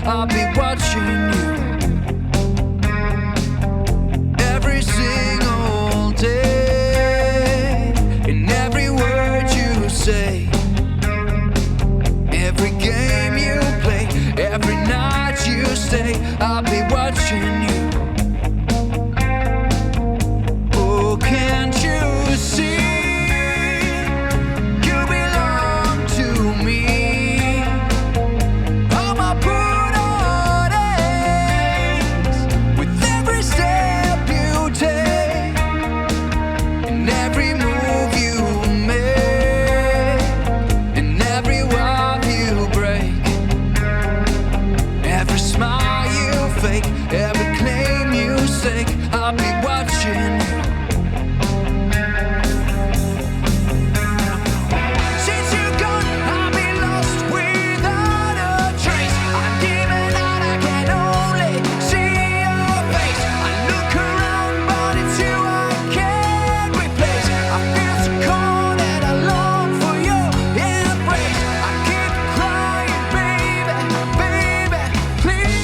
I'll be watching you every single day, in every word you say, every game you play, every night you stay. I'll be watching you. Oh, can't you see? Every claim you stake, I'll be watching you. Since you're gone, I'll be lost without a trace. I'm giving out, I can only see your face. I look around, but it's you I can't replace. I feel so cold and I long for your embrace. I keep crying, baby, baby, please.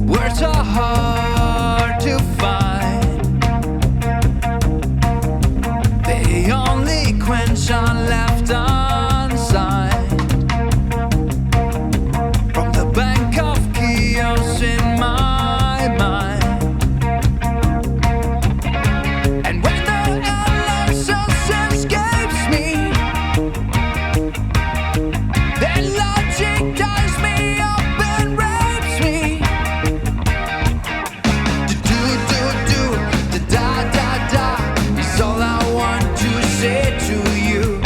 Words are hard to find. They only quench on left unsigned. From the bank of chaos in my mind. And when the illness escapes me, then logic ties me up and rapes me. All I want to say to you,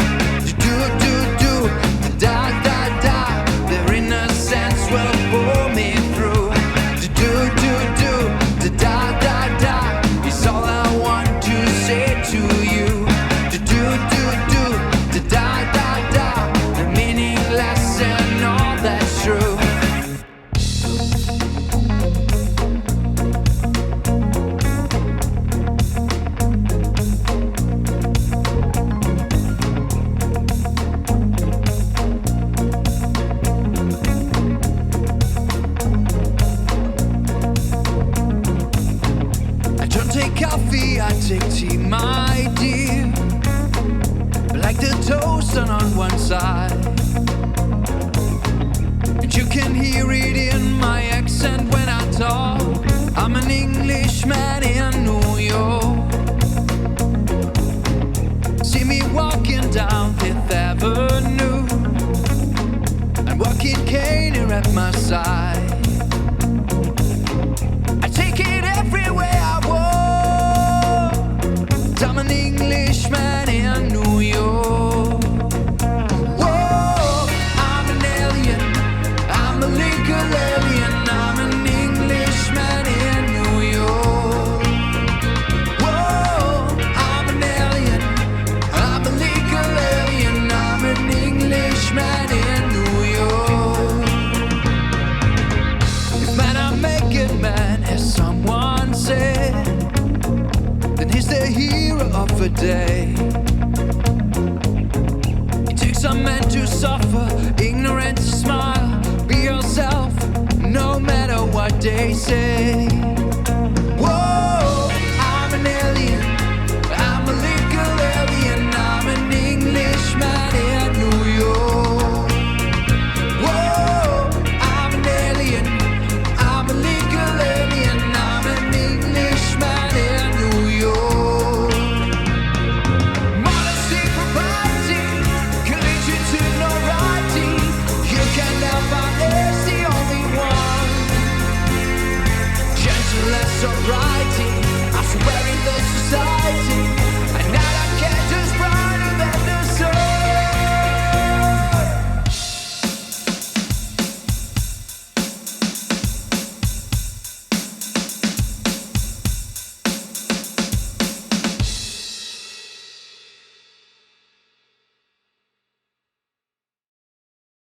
accent on one side. And you can hear it in my accent when I talk. I'm an Englishman in New York. See me walking down Fifth Avenue and walking cane here at my side. I take it everywhere I walk. I'm an Englishman in New York. Whoa, I'm an alien. I'm a legal alien. I'm an Englishman in New York. Whoa, I'm an alien. I'm a legal alien. I'm an Englishman in New York. If man I make it man, as someone said, then he's the hero of the day. It takes a man to suffer, ignorant to smile. Be yourself, no matter what they say. Whoa, I'm an alien. I'm a legal alien. I'm an Englishman in New York. Whoa, I'm an alien. I'm a legal alien. I'm an Englishman in New York. Modesty, propriety, collision to notoriety. You can never is the only one. Gentle and sobriety.